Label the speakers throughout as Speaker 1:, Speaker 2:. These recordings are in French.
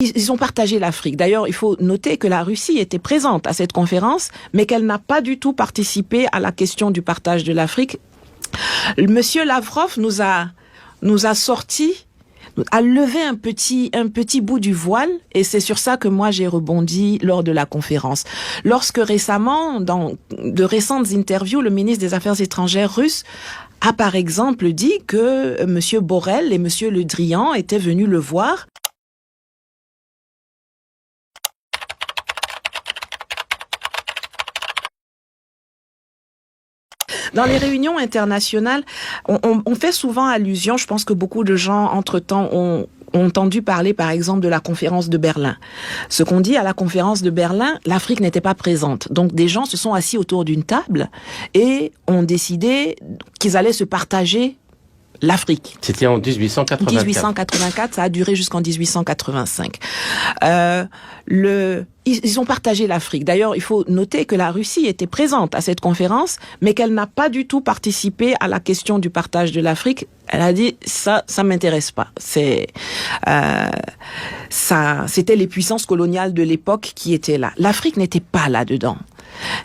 Speaker 1: Ils ont partagé l'Afrique. D'ailleurs, il faut noter que la Russie était présente à cette conférence, mais qu'elle n'a pas du tout participé à la question du partage de l'Afrique. Monsieur Lavrov nous a levé un petit bout du voile, et c'est sur ça que moi j'ai rebondi lors de la conférence. Lorsque récemment, dans de récentes interviews, le ministre des Affaires étrangères russe a par exemple dit que monsieur Borrell et monsieur Le Drian étaient venus le voir. Dans les réunions internationales, on fait souvent allusion, je pense que beaucoup de gens, entre-temps, ont entendu parler, par exemple, de la conférence de Berlin. Ce qu'on dit à la conférence de Berlin, l'Afrique n'était pas présente. Donc, des gens se sont assis autour d'une table et ont décidé qu'ils allaient se partager l'Afrique.
Speaker 2: C'était en 1884.
Speaker 1: 1884, ça a duré jusqu'en 1885. Ils ont partagé l'Afrique. D'ailleurs, il faut noter que la Russie était présente à cette conférence, mais qu'elle n'a pas du tout participé à la question du partage de l'Afrique. Elle a dit ça m'intéresse pas. C'était les puissances coloniales de l'époque qui étaient là. L'Afrique n'était pas là-dedans,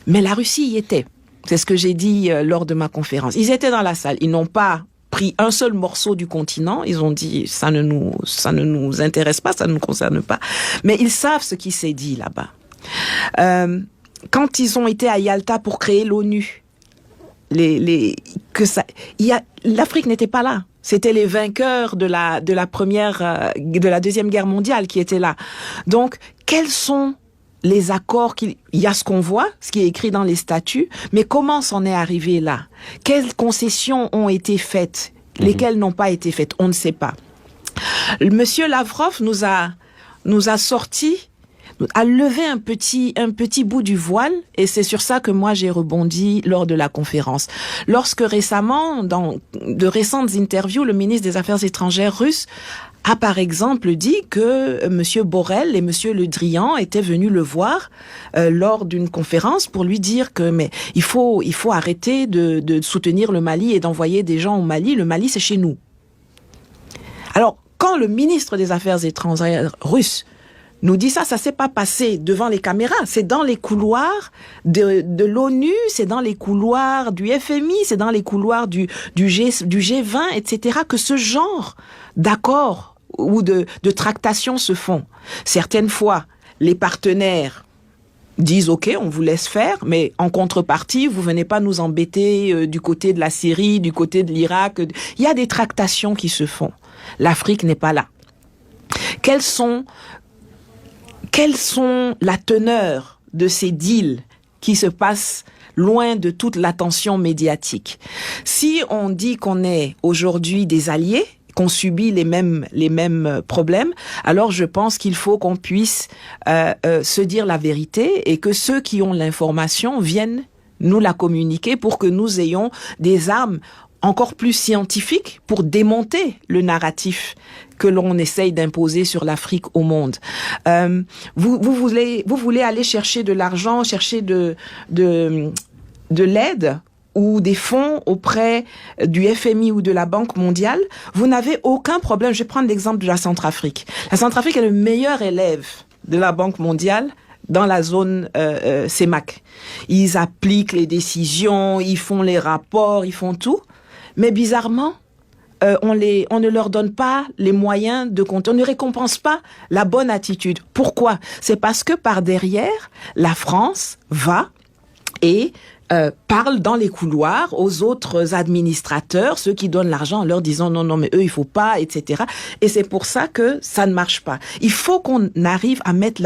Speaker 1: mais la Russie y était. C'est ce que j'ai dit lors de ma conférence. Ils étaient dans la salle. Ils n'ont pas pris un seul morceau du continent, ils ont dit ça ne nous intéresse pas, ça ne nous concerne pas, mais ils savent ce qui s'est dit là-bas. Quand ils ont été à Yalta pour créer l'ONU, l'Afrique n'était pas là. C'était les vainqueurs de la Deuxième Guerre mondiale qui étaient là. Donc, quels sont les accords il y a ce qu'on voit, ce qui est écrit dans les statuts, mais comment s'en est arrivé là? Quelles concessions ont été faites? Lesquelles n'ont pas été faites? On ne sait pas. Monsieur Lavrov nous a levé un petit bout du voile, et c'est sur ça que moi j'ai rebondi lors de la conférence. Lorsque récemment, dans de récentes interviews, le ministre des Affaires étrangères russe a par exemple dit que monsieur Borrell et monsieur Le Drian étaient venus le voir lors d'une conférence pour lui dire que mais il faut arrêter de soutenir le Mali et d'envoyer des gens au Mali. Le Mali, c'est chez nous. Alors, quand le ministre des Affaires étrangères russe nous dit ça s'est pas passé devant les caméras, c'est dans les couloirs de l'ONU, c'est dans les couloirs du FMI, c'est dans les couloirs du G20, etc., que ce genre d'accords ou de tractations se font. Certaines fois, les partenaires disent OK, on vous laisse faire, mais en contrepartie, vous venez pas nous embêter du côté de la Syrie, du côté de l'Irak. Il y a des tractations qui se font. L'Afrique n'est pas là. Quelles sont la teneur de ces deals qui se passent loin de toute l'attention médiatique? Si on dit qu'on est aujourd'hui des alliés, qu'on subit les mêmes problèmes, alors je pense qu'il faut qu'on puisse se dire la vérité et que ceux qui ont l'information viennent nous la communiquer pour que nous ayons des armes encore plus scientifiques pour démonter le narratif que l'on essaye d'imposer sur l'Afrique au monde. Vous voulez aller chercher de l'argent, chercher de l'aide ou des fonds auprès du FMI ou de la Banque mondiale, vous n'avez aucun problème. Je vais prendre l'exemple de la Centrafrique. La Centrafrique est le meilleur élève de la Banque mondiale dans la zone CEMAC. Ils appliquent les décisions, ils font les rapports, ils font tout. Mais bizarrement, on ne leur donne pas les moyens de compter. On ne récompense pas la bonne attitude. Pourquoi? C'est parce que par derrière, la France va et parle dans les couloirs aux autres administrateurs, ceux qui donnent l'argent, en leur disant non, mais eux, il faut pas, etc. Et c'est pour ça que ça ne marche pas. Il faut qu'on arrive à mettre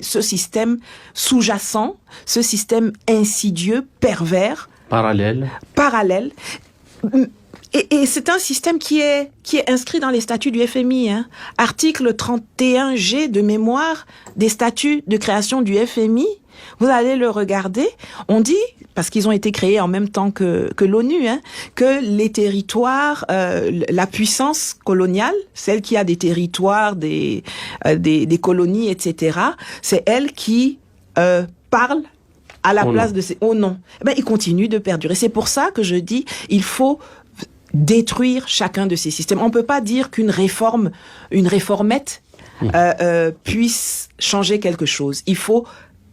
Speaker 1: ce système sous-jacent, ce système insidieux, pervers, parallèle. Et c'est un système qui est inscrit dans les statuts du FMI, hein. Article 31G de mémoire des statuts de création du FMI. Vous allez le regarder. On dit, parce qu'ils ont été créés en même temps que l'ONU, hein, que les territoires, la puissance coloniale, celle qui a des territoires, des colonies, etc., c'est elle qui parle à la place de ces... Oh non. Ils continuent de perdurer. C'est pour ça que je dis, il faut détruire chacun de ces systèmes. On peut pas dire qu'une réformette puisse changer quelque chose. Il faut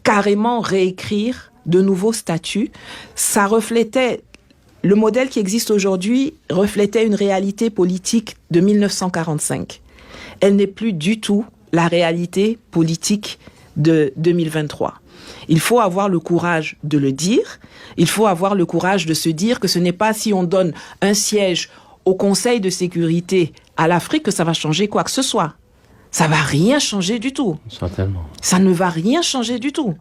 Speaker 1: carrément réécrire de nouveaux statuts. Ça reflétait, le modèle qui existe aujourd'hui reflétait une réalité politique de 1945. Elle n'est plus du tout la réalité politique de 2023. Il faut avoir le courage de le dire. Il faut avoir le courage de se dire que ce n'est pas si on donne un siège au Conseil de sécurité à l'Afrique que ça va changer quoi que ce soit. Ça va rien changer du tout.
Speaker 2: Certainement.
Speaker 1: Ça ne va rien changer du tout.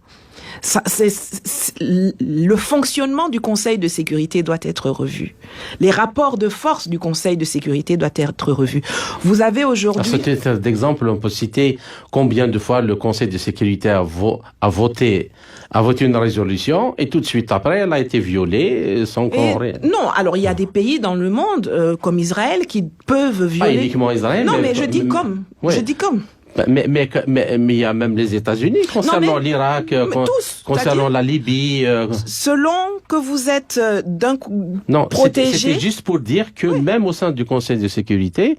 Speaker 1: Le fonctionnement du Conseil de sécurité doit être revu. Les rapports de force du Conseil de sécurité doivent être revus. Vous avez aujourd'hui...
Speaker 2: À ce titre d'exemple, on peut citer combien de fois le Conseil de sécurité a voté une résolution et tout de suite après, elle a été violée sans qu'on...
Speaker 1: Non, alors il y a des pays dans le monde, comme Israël, qui peuvent violer...
Speaker 2: Pas uniquement Israël.
Speaker 1: Non, mais je dis comme. Ouais. Je dis comme.
Speaker 2: Mais il y a même les États-Unis concernant l'Irak, concernant la Libye.
Speaker 1: Selon que vous êtes protégé.
Speaker 2: C'était juste pour dire que même au sein du Conseil de sécurité,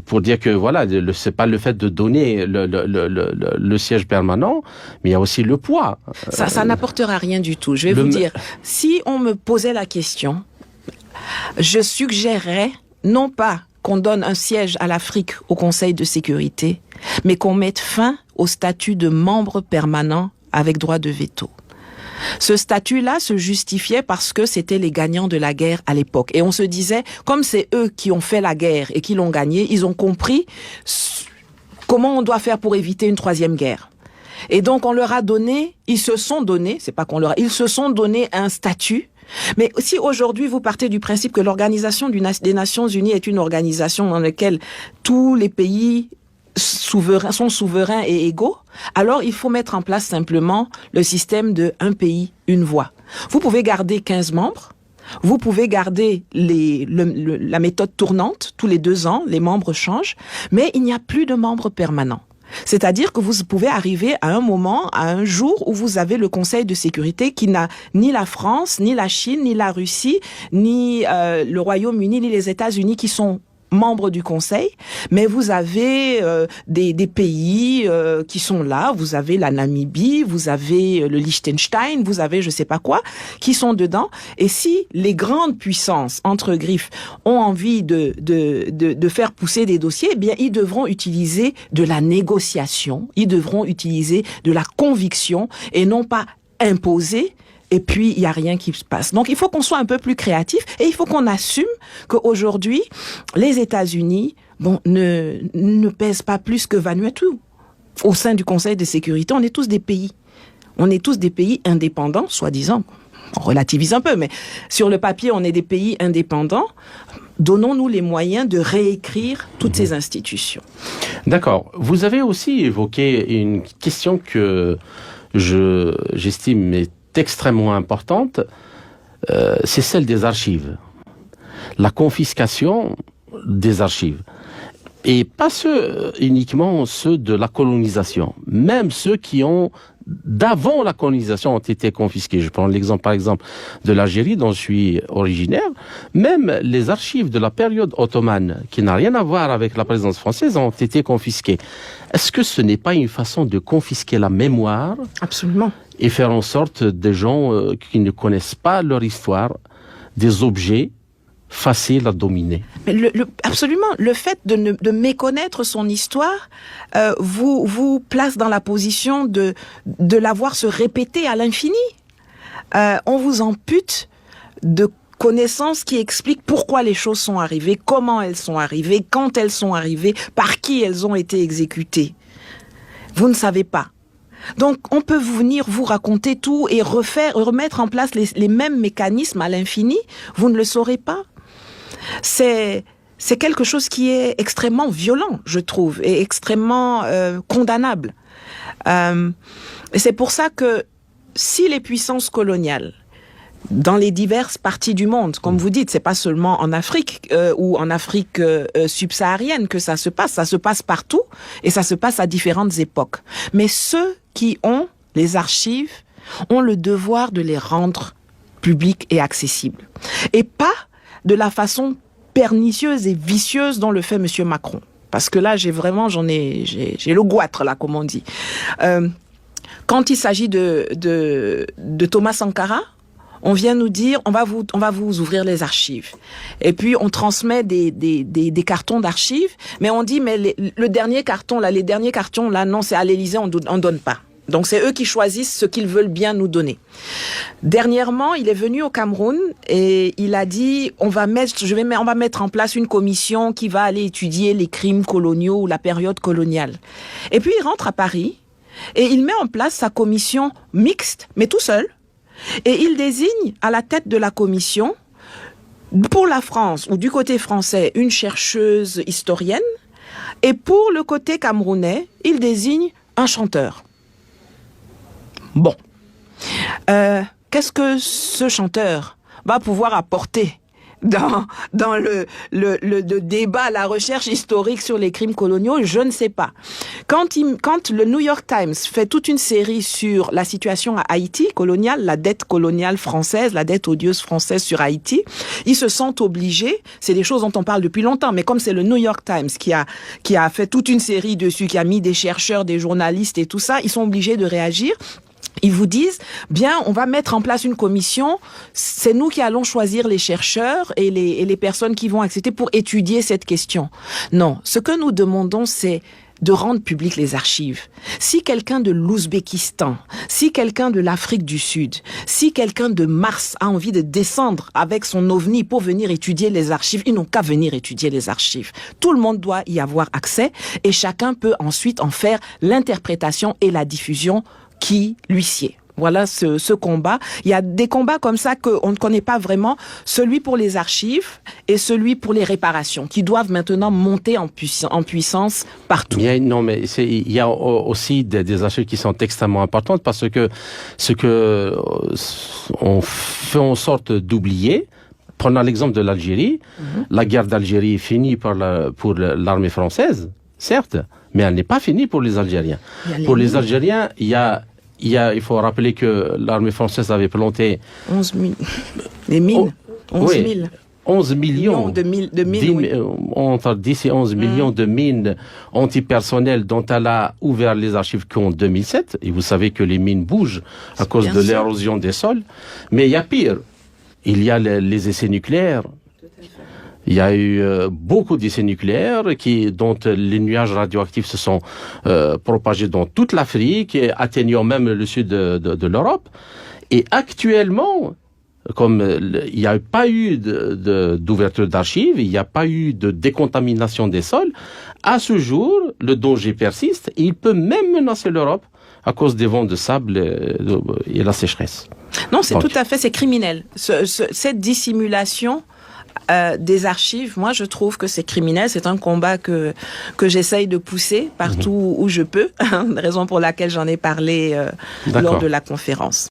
Speaker 2: pour dire que voilà, c'est pas le fait de donner le siège permanent, mais il y a aussi le poids.
Speaker 1: Ça n'apportera rien du tout. Je vais vous dire, si on me posait la question, je suggérerais non pas qu'on donne un siège à l'Afrique au Conseil de sécurité, mais qu'on mette fin au statut de membre permanent avec droit de veto. Ce statut-là se justifiait parce que c'était les gagnants de la guerre à l'époque. Et on se disait, comme c'est eux qui ont fait la guerre et qui l'ont gagnée, ils ont compris comment on doit faire pour éviter une troisième guerre. Et donc on leur a donné, ils se sont donné un statut. Mais si aujourd'hui vous partez du principe que l'Organisation des Nations Unies est une organisation dans laquelle tous les pays sont souverains et égaux, alors il faut mettre en place simplement le système de un pays, une voix. Vous pouvez garder 15 membres, vous pouvez garder la méthode tournante, tous les 2 ans, les membres changent, mais il n'y a plus de membres permanents. C'est-à-dire que vous pouvez arriver à un moment, à un jour où vous avez le Conseil de sécurité qui n'a ni la France, ni la Chine, ni la Russie, ni le Royaume-Uni, ni les États-Unis qui sont membres du Conseil, mais vous avez des pays qui sont là, vous avez la Namibie, vous avez le Liechtenstein, vous avez je sais pas quoi, qui sont dedans. Et si les grandes puissances, entre griffes, ont envie de faire pousser des dossiers, eh bien, ils devront utiliser de la négociation, ils devront utiliser de la conviction et non pas imposer. Et puis, il n'y a rien qui se passe. Donc, il faut qu'on soit un peu plus créatif et il faut qu'on assume qu'aujourd'hui, les États-Unis, ne pèsent pas plus que Vanuatu. Au sein du Conseil de sécurité, on est tous des pays. On est tous des pays indépendants, soi-disant. On relativise un peu, mais sur le papier, on est des pays indépendants. Donnons-nous les moyens de réécrire toutes ces institutions.
Speaker 2: D'accord. Vous avez aussi évoqué une question que j'estime extrêmement importante, c'est celle des archives. La confiscation des archives. Et pas uniquement ceux de la colonisation. Même ceux qui ont, d'avant la colonisation, ont été confisqués. Je prends l'exemple, par exemple, de l'Algérie, dont je suis originaire. Même les archives de la période ottomane, qui n'a rien à voir avec la présence française, ont été confisquées. Est-ce que ce n'est pas une façon de confisquer la mémoire?
Speaker 1: Absolument.
Speaker 2: Et faire en sorte des gens qui ne connaissent pas leur histoire, des objets faciles à dominer.
Speaker 1: Mais absolument, le fait de méconnaître son histoire vous place dans la position de la voir se répéter à l'infini. On vous ampute de connaissances qui expliquent pourquoi les choses sont arrivées, comment elles sont arrivées, quand elles sont arrivées, par qui elles ont été exécutées. Vous ne savez pas. Donc, on peut venir vous raconter tout et remettre en place les mêmes mécanismes à l'infini. Vous ne le saurez pas. C'est quelque chose qui est extrêmement violent, je trouve, et extrêmement condamnable. Et c'est pour ça que si les puissances coloniales, dans les diverses parties du monde, comme vous dites, c'est pas seulement en Afrique ou en Afrique subsaharienne que ça se passe partout et ça se passe à différentes époques. Mais ceux qui ont les archives ont le devoir de les rendre publiques et accessibles. Et pas de la façon pernicieuse et vicieuse dont le fait M. Macron. parce que là, j'ai le goitre, là, comme on dit. Quand il s'agit de Thomas Sankara, on vient nous dire, on va vous ouvrir les archives. Et puis, on transmet des cartons d'archives, mais on dit, mais les derniers cartons, là, non, c'est à l'Élysée, on donne pas. Donc, c'est eux qui choisissent ce qu'ils veulent bien nous donner. Dernièrement, il est venu au Cameroun et il a dit, on va mettre en place une commission qui va aller étudier les crimes coloniaux ou la période coloniale. Et puis, il rentre à Paris et il met en place sa commission mixte, mais tout seul. Et il désigne à la tête de la commission, pour la France ou du côté français, une chercheuse historienne. Et pour le côté camerounais, il désigne un chanteur. Bon. Qu'est-ce que ce chanteur va pouvoir apporter dans le débat, la recherche historique sur les crimes coloniaux? Je ne sais pas. Quand le New York Times fait toute une série sur la situation à Haïti coloniale, la dette coloniale française, la dette odieuse française sur Haïti, ils se sentent obligés, c'est des choses dont on parle depuis longtemps, mais comme c'est le New York Times qui a fait toute une série dessus, qui a mis des chercheurs, des journalistes et tout ça, ils sont obligés de réagir. Ils vous disent, bien, on va mettre en place une commission, c'est nous qui allons choisir les chercheurs et les personnes qui vont accepter pour étudier cette question. Non, ce que nous demandons, c'est de rendre publiques les archives. Si quelqu'un de l'Ouzbékistan, si quelqu'un de l'Afrique du Sud, si quelqu'un de Mars a envie de descendre avec son ovni pour venir étudier les archives, ils n'ont qu'à venir étudier les archives. Tout le monde doit y avoir accès et chacun peut ensuite en faire l'interprétation et la diffusion qui lui sied. Voilà ce combat. Il y a des combats comme ça qu'on ne connaît pas vraiment. Celui pour les archives et celui pour les réparations, qui doivent maintenant monter en puissance partout.
Speaker 2: Il y a aussi des archives qui sont extrêmement importantes parce que ce que on fait en sorte d'oublier. Prenons l'exemple de l'Algérie. La guerre d'Algérie est finie pour l'armée française, certes, mais elle n'est pas finie pour les Algériens. Pour les Algériens, il faut rappeler que l'armée française avait planté
Speaker 1: 11 000. Les mines. 11 000.
Speaker 2: 11 millions
Speaker 1: de mines, oui.
Speaker 2: Entre 10 et 11 millions de mines antipersonnelles dont elle a ouvert les archives qu'en 2007. Et vous savez que les mines bougent à cause de l'érosion des sols. Mais il y a pire. Il y a les essais nucléaires. Il y a eu beaucoup d'essais nucléaires dont les nuages radioactifs se sont propagés dans toute l'Afrique et atteignant même le sud de l'Europe. Et actuellement, comme il n'y a pas eu d'ouverture d'archives, il n'y a pas eu de décontamination des sols, à ce jour, le danger persiste et il peut même menacer l'Europe à cause des vents de sable et la sécheresse.
Speaker 1: Non, c'est tout à fait, c'est criminel. Cette dissimulation des archives, moi je trouve que c'est criminel, c'est un combat que j'essaye de pousser partout où je peux, raison pour laquelle j'en ai parlé lors de la conférence.